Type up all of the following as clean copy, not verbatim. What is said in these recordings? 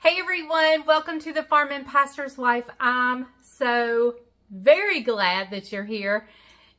Hey everyone, welcome to the Farm and Pastor's Wife. I'm so very glad that you're here.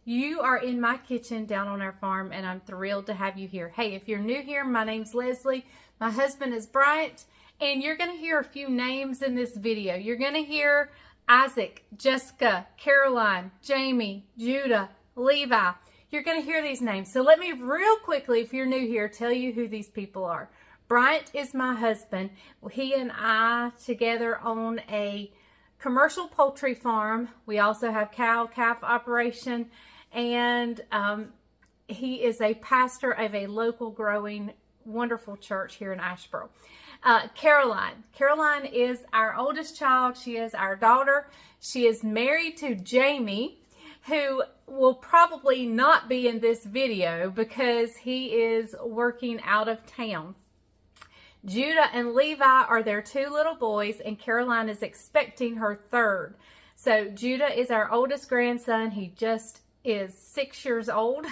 You are in my kitchen down on our farm and I'm thrilled to have you here. Hey, if you're new here, my name's Leslie. My husband is Bryant and you're going to hear a few names in this video. You're going to hear Isaac, Jessica, Caroline, Jamie, Judah, Levi. You're going to hear these names. So let me real quickly, if you're new here, tell you who these people are. Bryant is my husband. He and I together own a commercial poultry farm. We also have cow-calf operation, and he is a pastor of a local growing wonderful church here in Asheboro. Caroline is our oldest child. She is our daughter. She is married to Jamie, who will probably not be in this video because he is working out of town. Judah and Levi are their two little boys, and Caroline is expecting her third. So Judah is our oldest grandson. He just is 6 years old,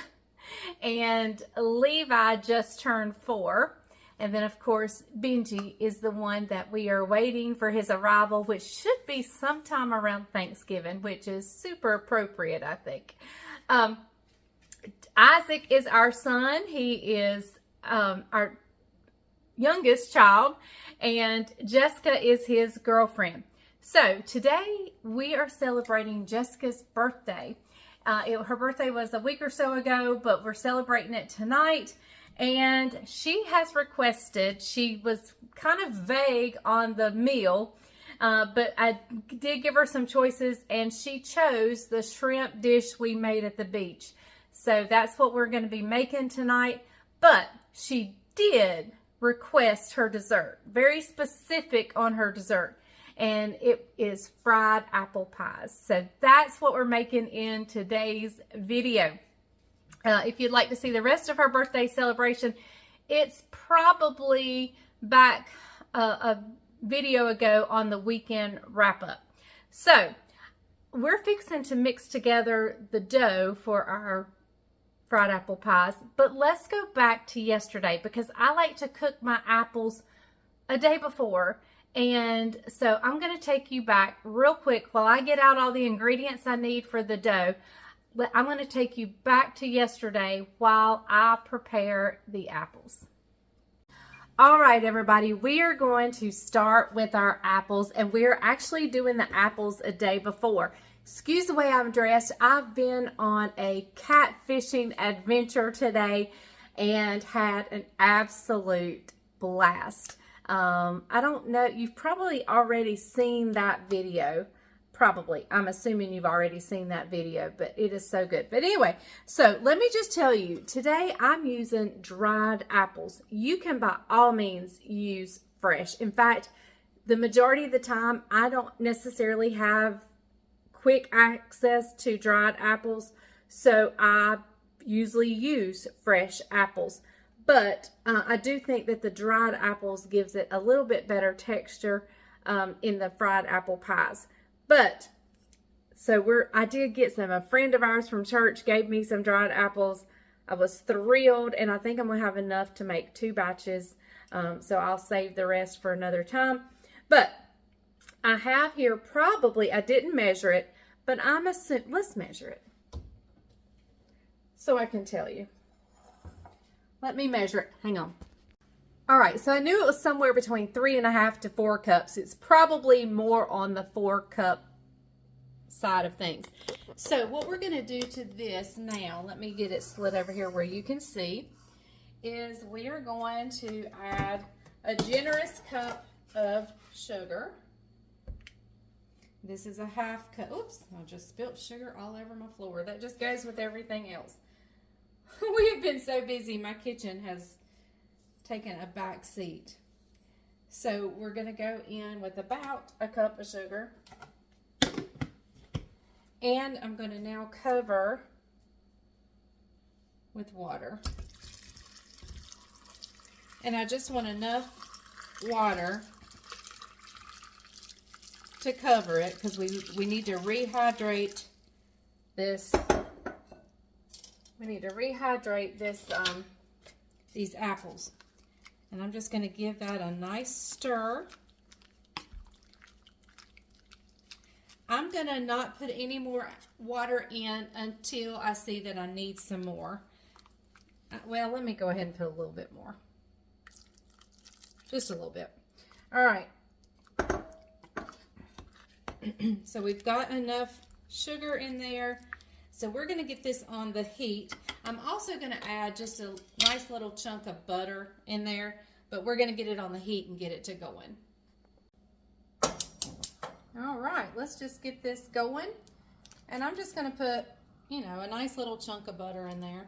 and Levi just turned 4. And then, of course, Benji is the one that we are waiting for his arrival, which should be sometime around Thanksgiving, which is super appropriate, I think. Isaac is our son. He is our youngest child, and Jessica is his girlfriend. So today we are celebrating Jessica's birthday. Her birthday was a week or so ago, but we're celebrating it tonight. And she has requested, she was kind of vague on the meal, but I did give her some choices, and she chose the shrimp dish we made at the beach. So that's what we're going to be making tonight. But she did request her dessert, very specific on her dessert, and it is fried apple pies. So that's what we're making in today's video. If you'd like to see the rest of her birthday celebration, it's probably back a video ago on the weekend wrap up. So we're fixing to mix together the dough for our fried apple pies, but let's go back to yesterday because I like to cook my apples a day before, and so I'm going to take you back real quick while I get out all the ingredients I need for the dough. I'm going to take you back to yesterday while I prepare the apples. All right, everybody, we are going to start with our apples, and we're actually doing the apples a day before. Excuse the way I'm dressed. I've been on a catfishing adventure today and had an absolute blast. I don't know, you've probably already seen that video. Probably. I'm assuming you've already seen that video, but it is so good. But anyway, so let me just tell you, today I'm using dried apples. You can by all means use fresh. In fact, the majority of the time, I don't necessarily have quick access to dried apples, so I usually use fresh apples. But I do think that the dried apples gives it a little bit better texture in the fried apple pies. But so I did get some. A friend of ours from church gave me some dried apples. I was thrilled, and I think I'm gonna have enough to make 2 batches. So I'll save the rest for another time. But I have here probably, I didn't measure it, but I'm assuming, let's measure it so I can tell you. Let me measure it. Hang on. All right, so I knew it was somewhere between 3.5 to 4 cups. It's probably more on the 4-cup side of things. So what we're going to do to this now, let me get it slid over here where you can see, is we are going to add a generous cup of sugar. This is a 1/2 cup. Oops, I just spilled sugar all over my floor. That just goes with everything else. We have been so busy, my kitchen has taken a back seat. So we're going to go in with about a cup of sugar. And I'm going to now cover with water. And I just want enough water to cover it because we need to rehydrate this. We need to rehydrate this these apples. And I'm just going to give that a nice stir. I'm going to not put any more water in until I see that I need some more. Well, let me go ahead and put a little bit more. Just a little bit. All right. So we've got enough sugar in there. So we're going to get this on the heat. I'm also going to add just a nice little chunk of butter in there, but we're going to get it on the heat and get it to going. All right, let's just get this going. And I'm just going to put, you know, a nice little chunk of butter in there.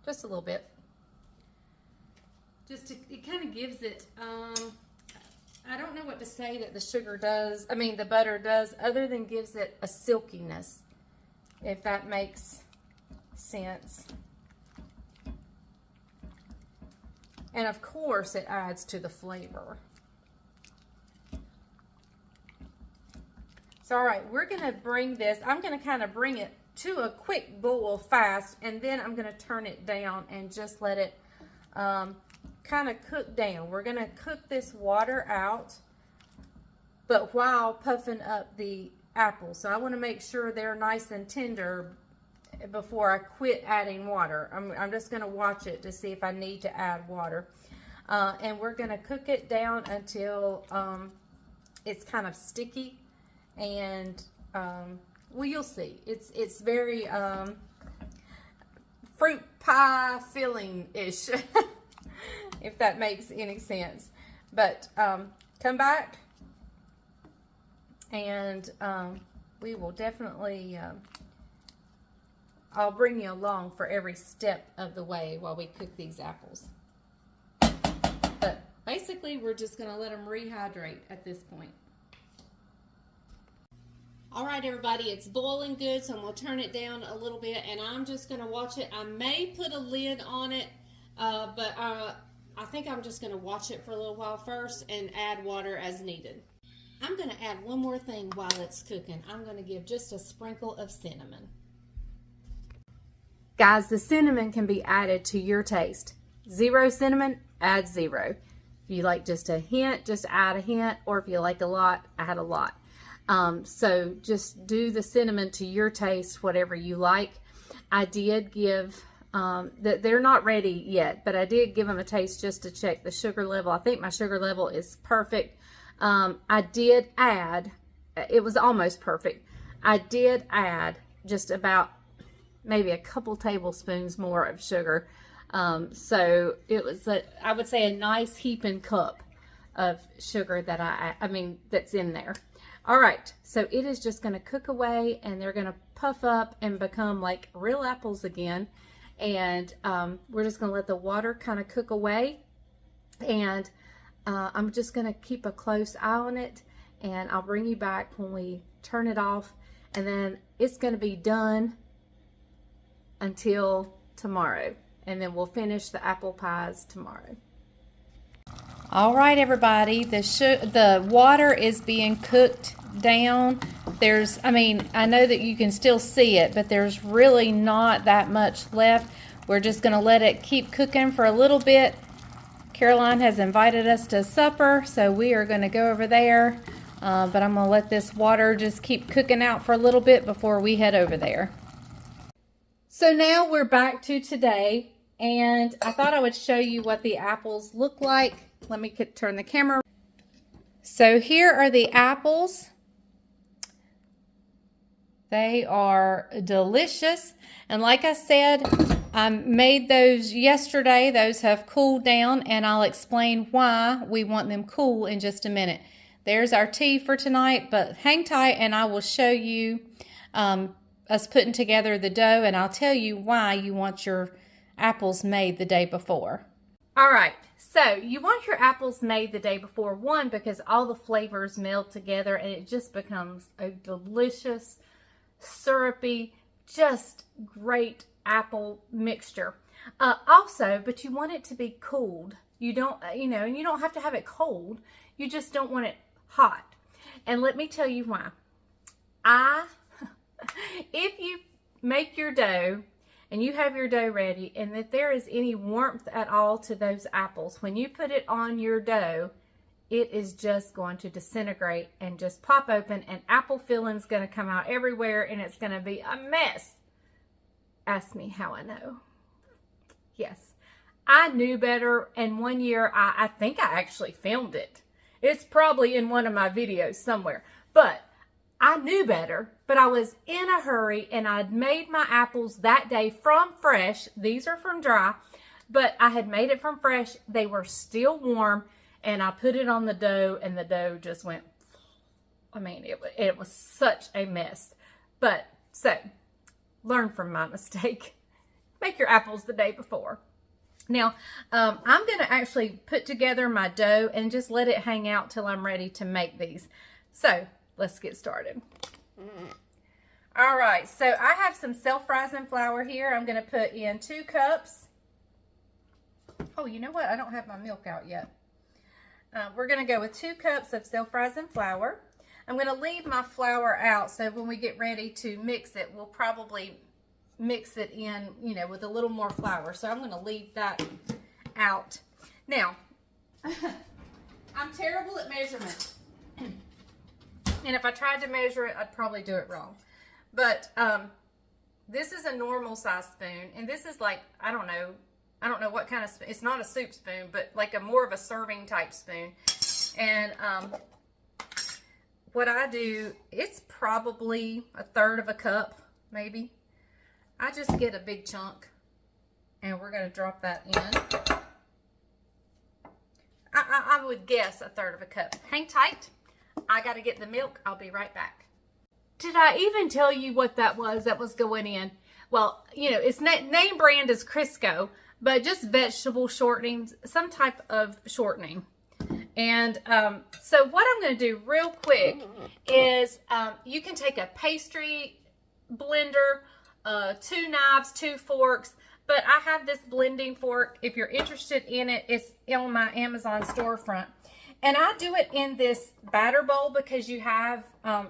Just a little bit. It kind of gives it, I don't know what to say that the sugar does, the butter does, other than gives it a silkiness, if that makes sense. And of course it adds to the flavor. So all right, we're gonna bring this, I'm gonna kind of bring it to a quick boil fast, and then I'm gonna turn it down and just let it kind of cook down. We're gonna cook this water out, but while puffing up the apples. So I wanna make sure they're nice and tender before I quit adding water. I'm just gonna watch it to see if I need to add water. And we're gonna cook it down until it's kind of sticky, and well, you'll see. It's very fruit pie filling-ish, if that makes any sense. But come back, and we will definitely, I'll bring you along for every step of the way while we cook these apples. But basically, we're just going to let them rehydrate at this point. All right, everybody, it's boiling good, so I'm going to turn it down a little bit, and I'm just going to watch it. I may put a lid on it, but I think I'm just going to watch it for a little while first and add water as needed. I'm going to add one more thing while it's cooking. I'm going to give just a sprinkle of cinnamon. Guys, the cinnamon can be added to your taste. 0 cinnamon, add 0. If you like just a hint, just add a hint, or if you like a lot, add a lot. So just do the cinnamon to your taste, whatever you like. I did give, they're not ready yet, but I did give them a taste just to check the sugar level. I think my sugar level is perfect. I did add, it was almost perfect. I did add just about maybe a couple tablespoons more of sugar. So it was, I would say, a nice heaping cup of sugar that that's in there. All right, so it is just going to cook away, and they're going to puff up and become like real apples again. And we're just going to let the water kind of cook away. And I'm just going to keep a close eye on it, and I'll bring you back when we turn it off. And then it's going to be done until tomorrow. And then we'll finish the apple pies tomorrow. All right, everybody, the water is being cooked down. I know that you can still see it, but there's really not that much left. We're just going to let it keep cooking for a little bit. Caroline has invited us to supper, so we are going to go over there. But I'm going to let this water just keep cooking out for a little bit before we head over there. So now we're back to today, and I thought I would show you what the apples look like. Let me turn the camera. So here are the apples. They are delicious. And like I said, I made those yesterday. Those have cooled down, and I'll explain why we want them cool in just a minute. There's our tea for tonight, but hang tight and I will show you us putting together the dough, and I'll tell you why you want your apples made the day before. All right. So you want your apples made the day before, one, because all the flavors meld together and it just becomes a delicious, syrupy, just great apple mixture. Also, but you want it to be cooled. You don't, and you don't have to have it cold. You just don't want it hot. And let me tell you why. If you make your dough, and you have your dough ready, and if there is any warmth at all to those apples, when you put it on your dough, it is just going to disintegrate and just pop open, and apple filling's going to come out everywhere, and it's going to be a mess. Ask me how I know. Yes, I knew better, and one year, I think I actually filmed it. It's probably in one of my videos somewhere, but I knew better, but I was in a hurry, and I'd made my apples that day from fresh. These are from dry, but I had made it from fresh. They were still warm, and I put it on the dough, and the dough just went, I mean, it was such a mess. But, so, learn from my mistake. Make your apples the day before. Now, I'm going to actually put together my dough and just let it hang out till I'm ready to make these. So, let's get started. All right, so I have some self-rising flour here. I'm going to put in 2 cups. Oh, you know what? I don't have my milk out yet. We're going to go with 2 cups of self-rising flour. I'm going to leave my flour out, so when we get ready to mix it, we'll probably mix it in, you know, with a little more flour. So I'm going to leave that out. Now, I'm terrible at measurement. And if I tried to measure it, I'd probably do it wrong. But this is a normal size spoon, and this is like, I don't know what kind of spoon. It's not a soup spoon, but like more of a serving type spoon. And what I do, it's probably 1/3 of a cup, maybe. I just get a big chunk, and we're going to drop that in. I would guess 1/3 of a cup. Hang tight. I got to get the milk. I'll be right back. Did I even tell you what that was going in? Well, you know, its name brand is Crisco, but just vegetable shortening, some type of shortening. And so what I'm going to do real quick is you can take a pastry blender, 2 knives, 2 forks, but I have this blending fork. If you're interested in it, it's on my Amazon storefront. And I do it in this batter bowl because you have,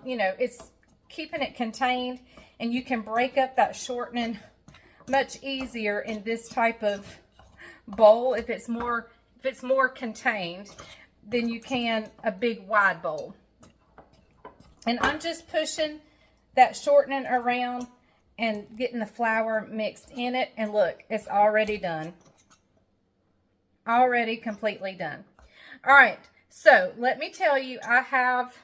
you know, it's keeping it contained, and you can break up that shortening much easier in this type of bowl if it's more contained than you can a big wide bowl. And I'm just pushing that shortening around and getting the flour mixed in it, and look, it's already done. Already completely done. All right, so let me tell you, I have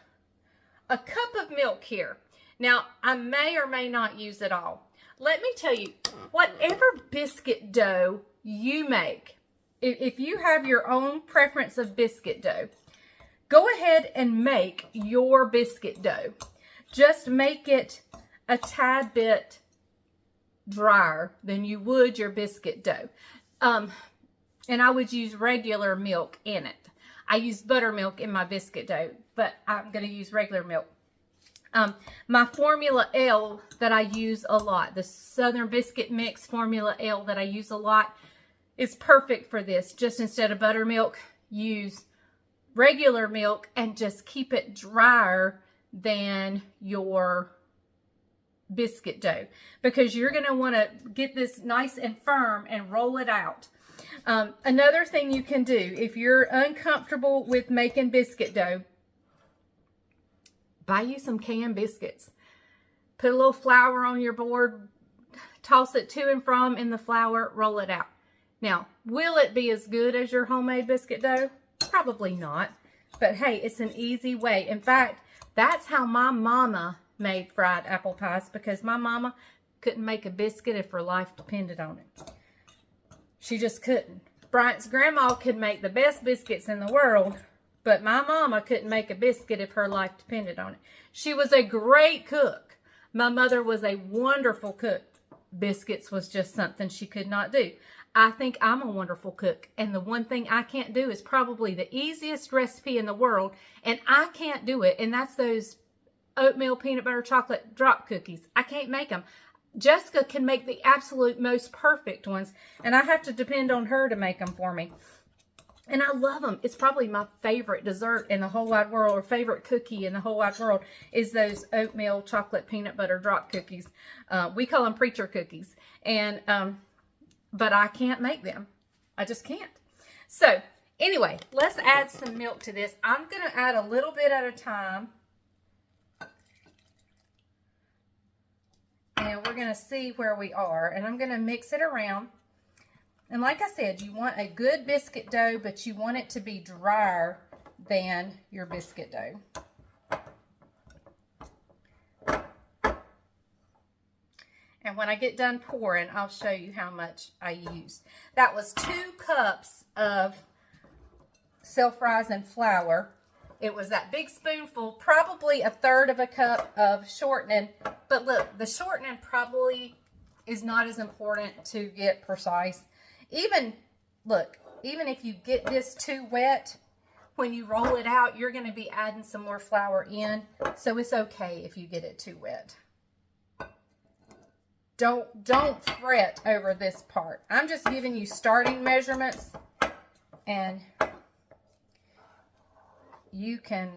a cup of milk here. Now, I may or may not use it all. Let me tell you, whatever biscuit dough you make, if you have your own preference of biscuit dough, go ahead and make your biscuit dough. Just make it a tad bit drier than you would your biscuit dough. And I would use regular milk in it. I use buttermilk in my biscuit dough, but I'm going to use regular milk. My Formula L that I use a lot, the Southern Biscuit Mix Formula L that I use a lot, is perfect for this. Just instead of buttermilk, use regular milk and just keep it drier than your biscuit dough, because you're going to want to get this nice and firm and roll it out. Another thing you can do, if you're uncomfortable with making biscuit dough, buy you some canned biscuits. Put a little flour on your board, toss it to and from in the flour, roll it out. Now, will it be as good as your homemade biscuit dough? Probably not. But hey, it's an easy way. In fact, that's how my mama made fried apple pies, because my mama couldn't make a biscuit if her life depended on it. She just couldn't. Bryant's grandma could make the best biscuits in the world, but my mama couldn't make a biscuit if her life depended on it. She was a great cook. My mother was a wonderful cook. Biscuits was just something she could not do. I think I'm a wonderful cook, and the one thing I can't do is probably the easiest recipe in the world, and I can't do it, and that's those oatmeal peanut butter chocolate drop cookies. I can't make them. Jessica can make the absolute most perfect ones, and I have to depend on her to make them for me. And I love them. It's probably my favorite dessert in the whole wide world, or favorite cookie in the whole wide world, is those oatmeal chocolate peanut butter drop cookies. We call them preacher cookies. And but I can't make them. I just can't. So Anyway, let's add some milk to this. I'm going to add a little bit at a time. And we're going to see where we are. And I'm going to mix it around. And like I said, you want a good biscuit dough, but you want it to be drier than your biscuit dough. And when I get done pouring, I'll show you how much I used. That was 2 cups of self-rising flour. It was that big spoonful, probably 1/3 of a cup of shortening. But look, the shortening probably is not as important to get precise. Even if you get this too wet, when you roll it out, you're going to be adding some more flour in. So it's okay if you get it too wet. Don't fret over this part. I'm just giving you starting measurements, and you can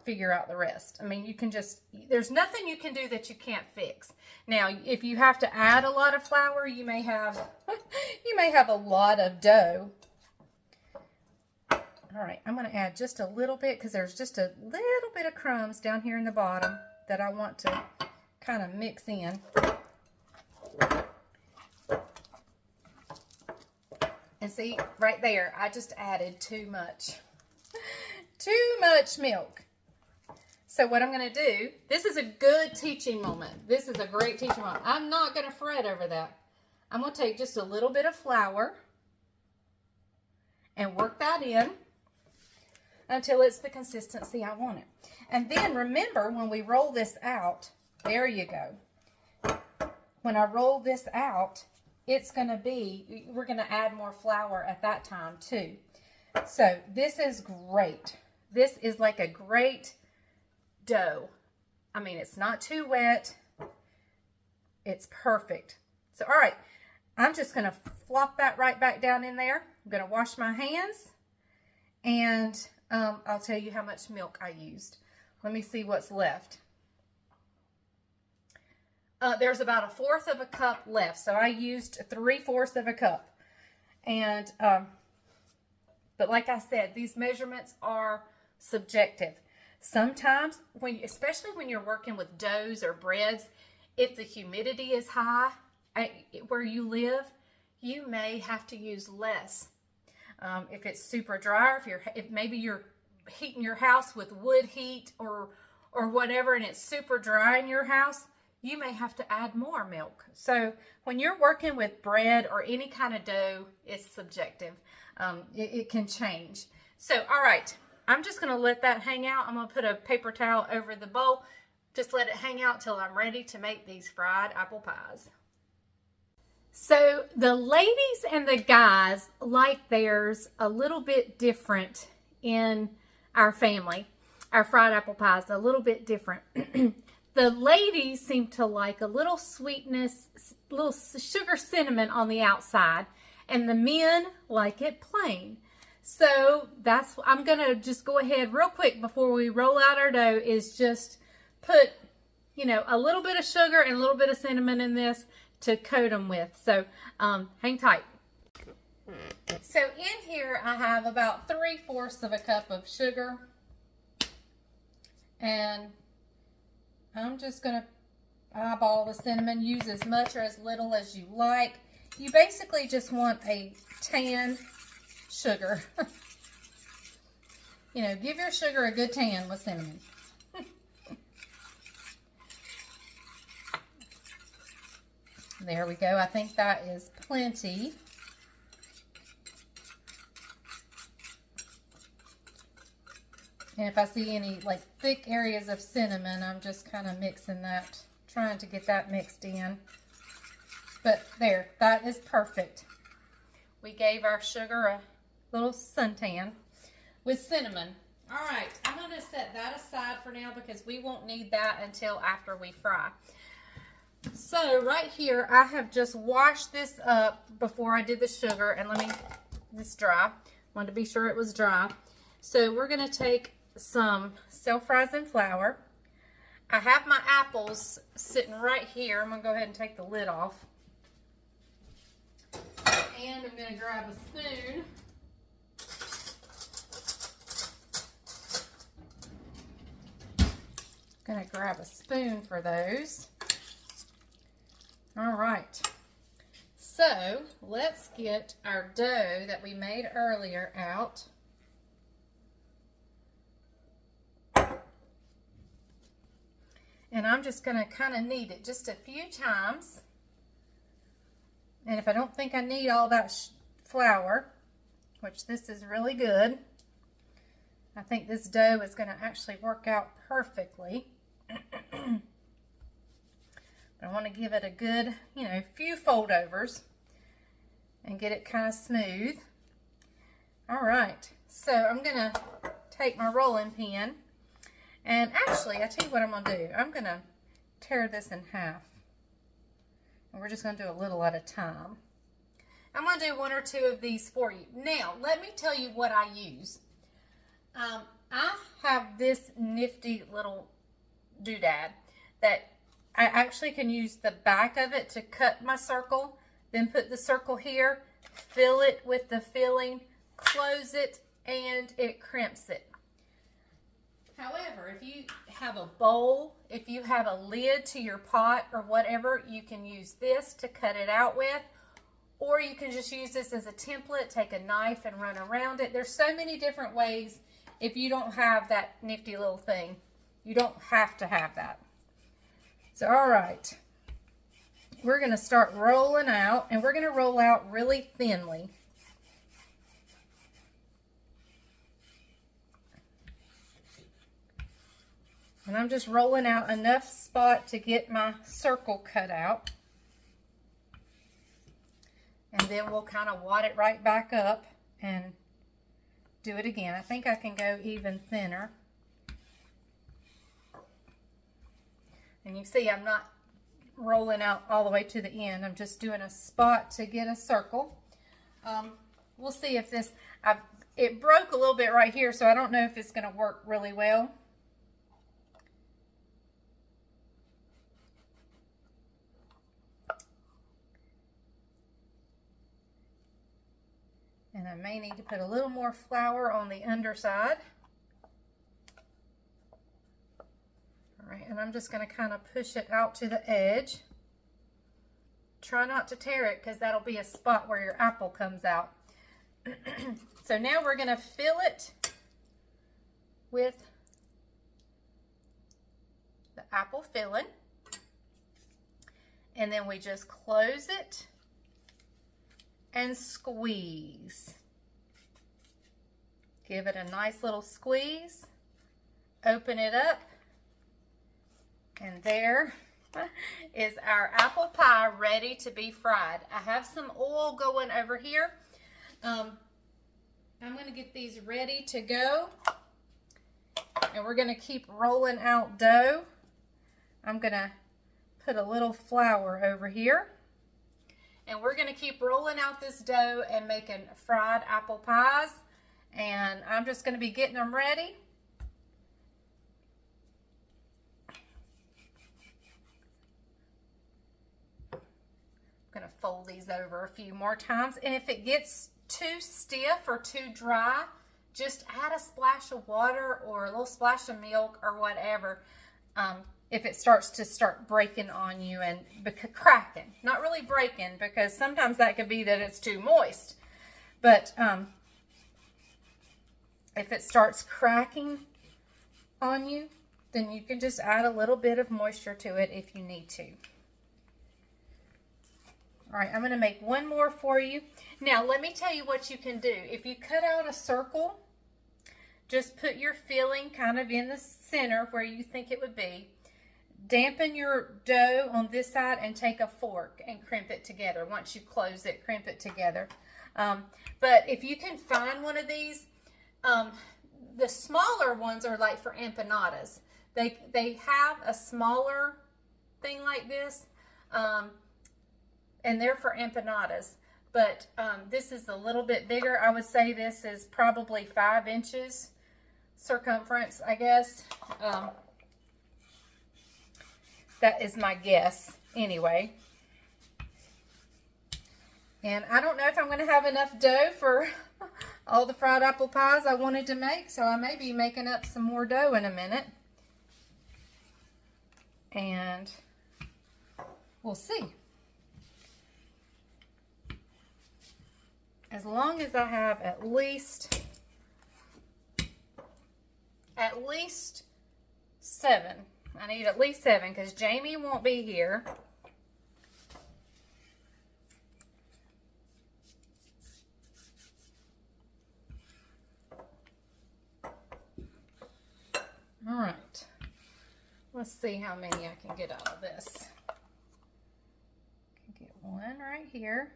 figure out the rest. I mean, you can just, there's nothing you can do that you can't fix. Now, if you have to add a lot of flour, you may have a lot of dough. All right, I'm going to add just a little bit because there's just a little bit of crumbs down here in the bottom that I want to kind of mix in. And see, right there, I just added too much. Too much milk. So what I'm going to do, this is a good teaching moment. This is a great teaching moment. I'm not going to fret over that. I'm going to take just a little bit of flour and work that in until it's the consistency I want it. And then remember, when we roll this out, there you go. When I roll this out, it's going to be, we're going to add more flour at that time too. So this is great. This is like a great dough. I mean, it's not too wet. It's perfect. So, all right, I'm just going to flop that right back down in there. I'm going to wash my hands, and I'll tell you how much milk I used. Let me see what's left. There's about 1/4 of a cup left, so I used 3/4 of a cup. And but like I said, these measurements are subjective. Sometimes, especially when you're working with doughs or breads, if the humidity is high where you live, you may have to use less. If it's super dry, if maybe you're heating your house with wood heat or whatever, and it's super dry in your house, you may have to add more milk. So when you're working with bread or any kind of dough, it's subjective. It can change. So, all right, I'm just going to let that hang out. I'm going to put a paper towel over the bowl. Just let it hang out till I'm ready to make these fried apple pies. So the ladies and the guys like theirs a little bit different in our family. Our fried apple pies a little bit different. The ladies seem to like a little sweetness, little sugar cinnamon on the outside, and the men like it plain. So I'm going to just go ahead real quick before we roll out our dough is just put, a little bit of sugar and a little bit of cinnamon in this to coat them with. So hang tight. So in here I have about 3/4 of a cup of sugar, and I'm just going to eyeball the cinnamon. Use as much or as little as you like. You basically just want a tan sugar. Give your sugar a good tan with cinnamon. There we go. I think that is plenty. And if I see any thick areas of cinnamon, I'm just kind of mixing that, trying to get that mixed in. But there, that is perfect. We gave our sugar a little suntan with cinnamon. All right, I'm going to set that aside for now because we won't need that until after we fry. So right here, I have just washed this up before I did the sugar, and this dry. Wanted to be sure it was dry. So we're going to take some self-rising flour. I have my apples sitting right here. I'm going to go ahead and take the lid off. And I'm going to grab a spoon. Gonna grab a spoon for those. All right. So let's get our dough that we made earlier out. And I'm just going to kind of knead it just a few times. And if I don't think I need all that flour, which this is really good, I think this dough is going to actually work out perfectly. I want to give it a good, few fold overs and get it kind of smooth. All right, so I'm going to take my rolling pin, and actually, I tell you what I'm going to do. I'm going to tear this in half, and we're just going to do a little at a time. I'm going to do one or two of these for you. Now, let me tell you what I use. I have this nifty little doodad that I actually can use the back of it to cut my circle, then put the circle here, fill it with the filling, close it, and it crimps it. However, if you have a bowl, if you have a lid to your pot or whatever, you can use this to cut it out with, or you can just use this as a template, take a knife and run around it. There's so many different ways. If you don't have that nifty little thing, you don't have to have that. So, all right, we're going to start rolling out, and we're going to roll out really thinly. And I'm just rolling out enough spot to get my circle cut out. And then we'll kind of wad it right back up and do it again. I think I can go even thinner. And you see I'm not rolling out all the way to the end. I'm just doing a spot to get a circle. We'll see if this, it broke a little bit right here, so I don't know if it's going to work really well. And I may need to put a little more flour on the underside. All right, and I'm just going to kind of push it out to the edge. Try not to tear it, because that'll be a spot where your apple comes out. So now we're going to fill it with the apple filling. And then we just close it and squeeze. Give it a nice little squeeze. Open it up. And there is our apple pie ready to be fried. I have some oil going over here. I'm going to get these ready to go. And we're going to keep rolling out dough. I'm going to put a little flour over here. And we're going to keep rolling out this dough and making fried apple pies. And I'm just going to be getting them ready. I'm going to fold these over a few more times. And if it gets too stiff or too dry, just add a splash of water or a little splash of milk or whatever. If it starts to breaking on you and cracking, not really breaking, because sometimes that could be that it's too moist. But if it starts cracking on you, then you can just add a little bit of moisture to it if you need to. All right, I'm going to make one more for you. Now, let me tell you what you can do. If you cut out a circle, just put your filling kind of in the center where you think it would be. Dampen your dough on this side and take a fork and crimp it together. Once you close it, crimp it together. But if you can find one of these, the smaller ones are like for empanadas. They have a smaller thing like this, and they're for empanadas. But this is a little bit bigger. I would say this is probably 5 inches circumference, I guess. That is my guess anyway. And I don't know if I'm going to have enough dough for all the fried apple pies I wanted to make, so I may be making up some more dough in a minute. and we'll see. As long as I have at least 7. I need at least 7 because Jamie won't be here. All right. Let's see how many I can get out of this. I can get 1 right here.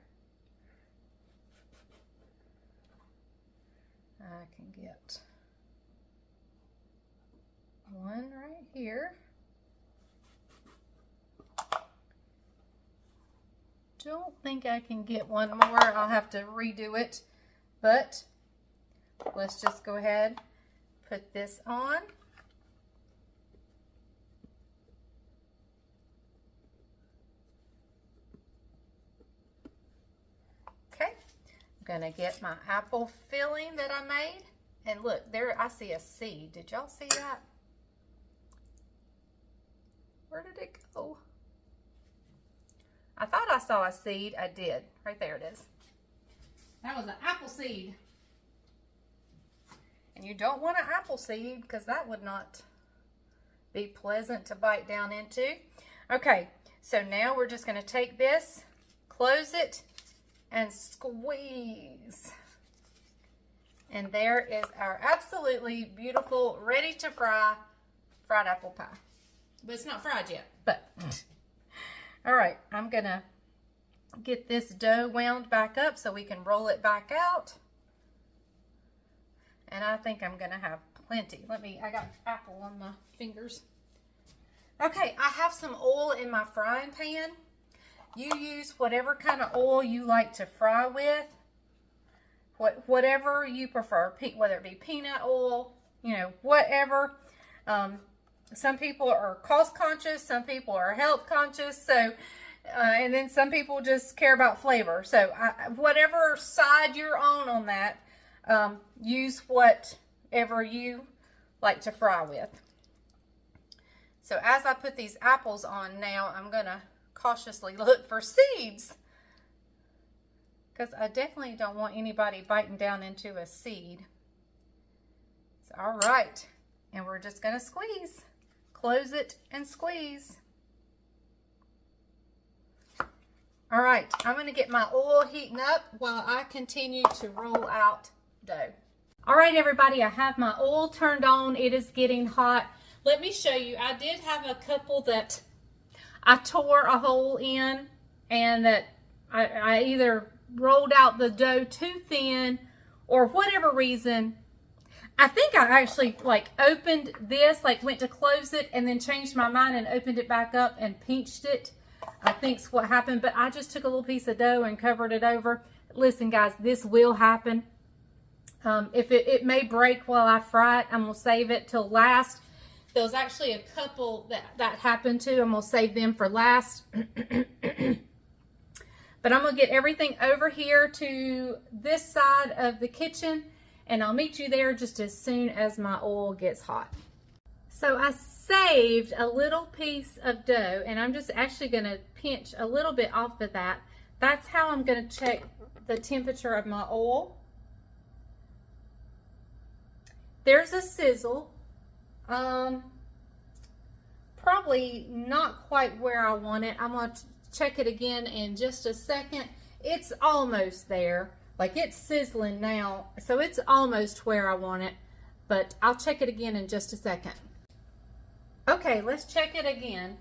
I can get 1 right here. Don't think I can get 1 more. I'll have to redo it, but let's just go ahead, put this on. Okay, I'm gonna get my apple filling that I made. And look, there I see a seed. Did y'all see that? Where did it go? I thought I saw a seed. I did. Right there it is. That was an apple seed. And you don't want an apple seed because that would not be pleasant to bite down into. Okay, so now we're just going to take this, close it, and squeeze. And there is our absolutely beautiful, ready to fry fried apple pie. But it's not fried yet, but all right, I'm gonna get this dough wound back up so we can roll it back out. And I think I'm gonna have plenty. I got apple on my fingers. Okay, I have some oil in my frying pan. You use whatever kind of oil you like to fry with. Whatever you prefer, whether it be peanut oil, you know, whatever. Some people are cost conscious, some people are health conscious, so and then some people just care about flavor. So whatever side you're on that, use whatever you like to fry with. So as I put these apples on now, I'm gonna cautiously look for seeds, because I definitely don't want anybody biting down into a seed. So, all right, and we're just gonna squeeze. Close it and squeeze. All right, I'm gonna get my oil heating up while I continue to roll out dough. All right, everybody, I have my oil turned on. It is getting hot. Let me show you. I did have a couple that I tore a hole in, and that I either rolled out the dough too thin or whatever reason. I think I actually opened this, went to close it and then changed my mind and opened it back up and pinched it. I think's what happened, but I just took a little piece of dough and covered it over. Listen, guys, this will happen. If it may break while I fry it, I'm gonna save it till last. There was actually a couple that happened to. I'm gonna save them for last. But I'm gonna get everything over here to this side of the kitchen, and I'll meet you there just as soon as my oil gets hot. So I saved a little piece of dough, and I'm just actually gonna pinch a little bit off of that. That's how I'm gonna check the temperature of my oil. There's a sizzle. Probably not quite where I want it. I'm gonna check it again in just a second. It's almost there. It's sizzling now, so it's almost where I want it, but I'll check it again in just a second. Okay, let's check it again.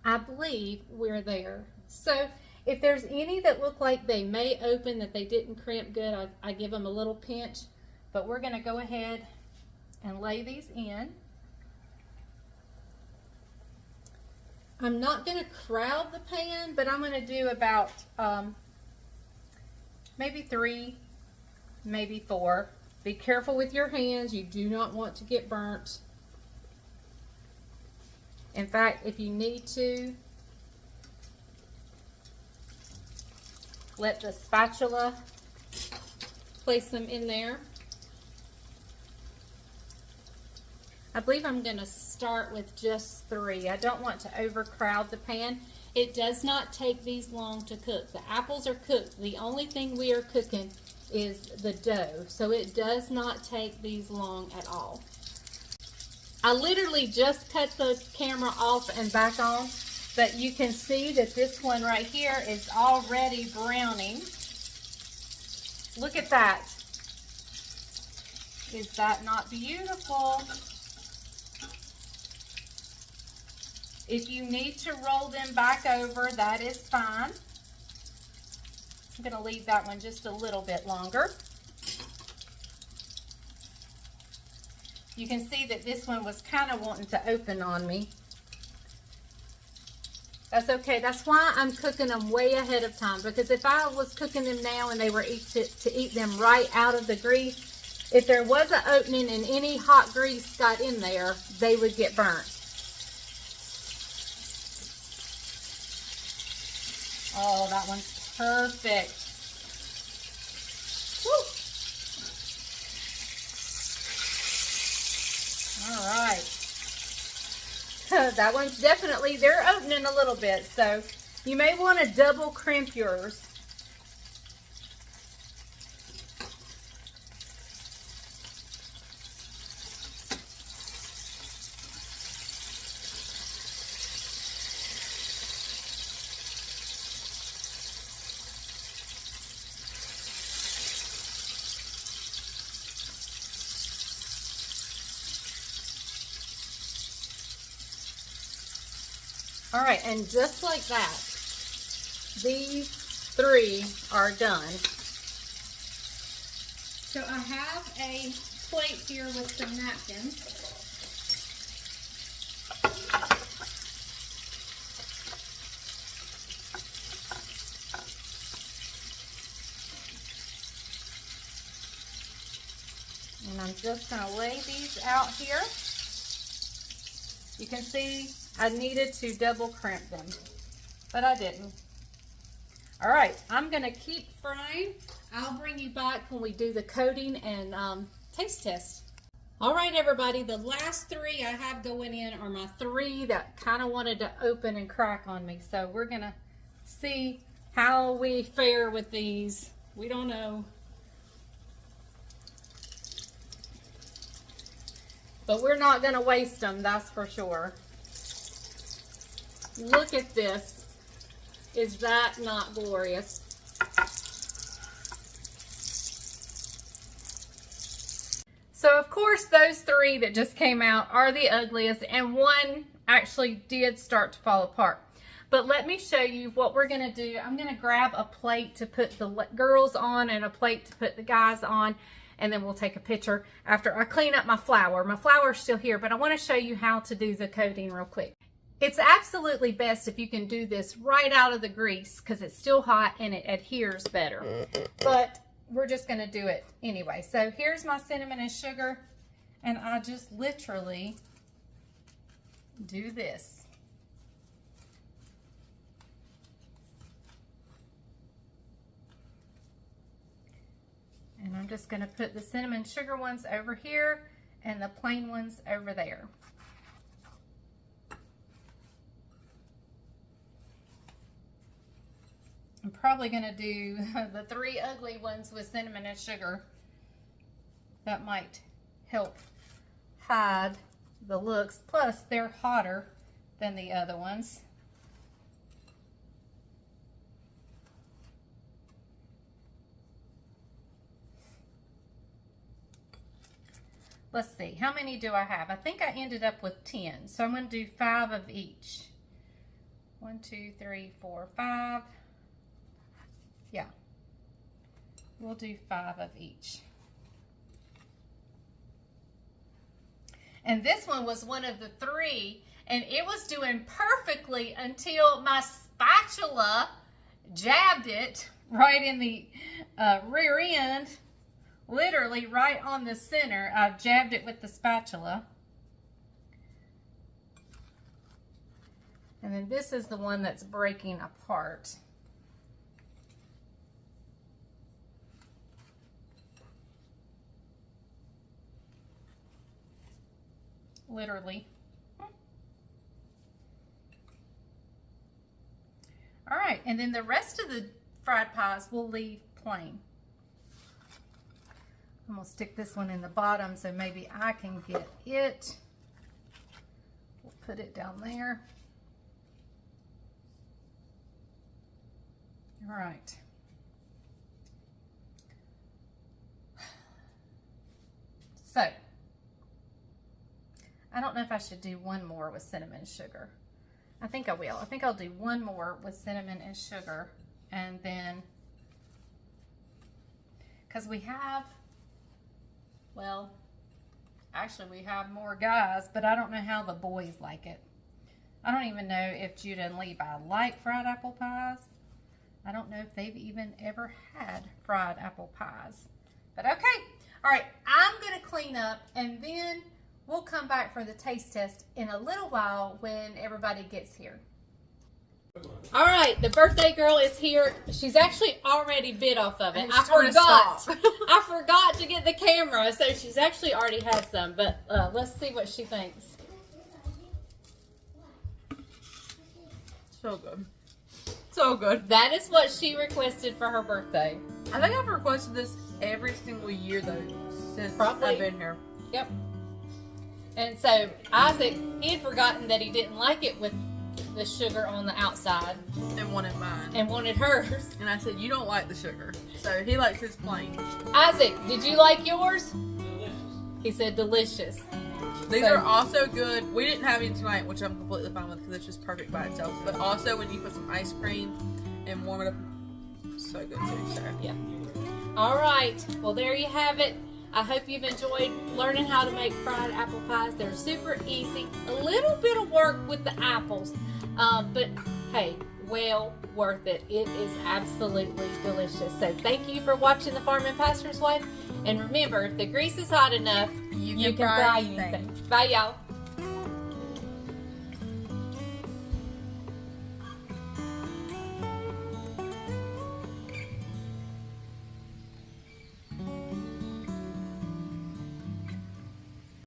I believe we're there. So if there's any that look like they may open, that they didn't crimp good, I give them a little pinch. But we're gonna go ahead and lay these in. I'm not gonna crowd the pan, but I'm gonna do about maybe 3, maybe 4. Be careful with your hands. You do not want to get burnt. In fact, if you need to, let the spatula place them in there. I believe I'm going to start with just 3. I don't want to overcrowd the pan. It does not take these long to cook. The apples are cooked. The only thing we are cooking is the dough. So it does not take these long at all. I literally just cut the camera off and back on, but you can see that this one right here is already browning. Look at that. Is that not beautiful? If you need to roll them back over, that is fine. I'm going to leave that one just a little bit longer. You can see that this one was kind of wanting to open on me. That's okay. That's why I'm cooking them way ahead of time, because if I was cooking them now and they were to eat them right out of the grease, if there was an opening and any hot grease got in there, they would get burnt. Oh, that one's perfect. Woo. All right. That one's definitely, they're opening a little bit, so you may want to double crimp yours. All right, and just like that, these 3 are done. So I have a plate here with some napkins. And I'm just going to lay these out here. You can see I needed to double crimp them, but I didn't. All right, I'm gonna keep frying. I'll bring you back when we do the coating and taste test. All right, everybody, the last 3 I have going in are my 3 that kind of wanted to open and crack on me. So we're gonna see how we fare with these. We don't know. But we're not gonna waste them, that's for sure. Look at this. Is that not glorious? So of course those 3 that just came out are the ugliest, and one actually did start to fall apart. But let me show you what we're gonna do. I'm gonna grab a plate to put the girls on and a plate to put the guys on, and then we'll take a picture after I clean up my flour. My flour's still here, but I wanna show you how to do the coating real quick. It's absolutely best if you can do this right out of the grease because it's still hot and it adheres better. But we're just going to do it anyway. So here's my cinnamon and sugar, and I just literally do this. And I'm just going to put the cinnamon sugar ones over here and the plain ones over there. I'm probably going to do the 3 ugly ones with cinnamon and sugar. That might help hide the looks. Plus, they're hotter than the other ones. Let's see, how many do I have? I think I ended up with 10. So I'm going to do 5 of each. 1, 2, 3, 4, 5. Yeah, we'll do 5 of each. And this one was one of the 3, and it was doing perfectly until my spatula jabbed it right in the rear end, literally right on the center. I jabbed it with the spatula. And then this is the one that's breaking apart. Literally. All right, and then the rest of the fried pies we'll leave plain. I'm gonna stick this one in the bottom so maybe I can get it. We'll put it down there. All right. So, I don't know if I should do one more with cinnamon and sugar. I think I will. I think I'll do one more with cinnamon and sugar, and then, because we have, well, actually we have more guys, but I don't know how the boys like it. I don't even know if Judah and Levi like fried apple pies. I don't know if they've even ever had fried apple pies. But okay, all right, I'm gonna clean up, and then we'll come back for the taste test in a little while when everybody gets here. All right, the birthday girl is here. She's actually already bit off of it. I forgot to get the camera, so she's actually already had some. But let's see what she thinks. So good. So good. That is what she requested for her birthday. I think I've requested this every single year though since I've been here. Yep. And so Isaac, he had forgotten that he didn't like it with the sugar on the outside. And wanted mine. And wanted hers. And I said, you don't like the sugar. So he likes his plain. Isaac, did you like yours? Delicious. He said delicious. These are also good. We didn't have any tonight, which I'm completely fine with because it's just perfect by itself. But also when you put some ice cream and warm it up, so good too. So yeah. All right. Well, there you have it. I hope you've enjoyed learning how to make fried apple pies. They're super easy. A little bit of work with the apples, but hey, well worth it. It is absolutely delicious. So thank you for watching The Farm and Pastor's Wife. And remember, if the grease is hot enough, you can fry anything. Bye, y'all.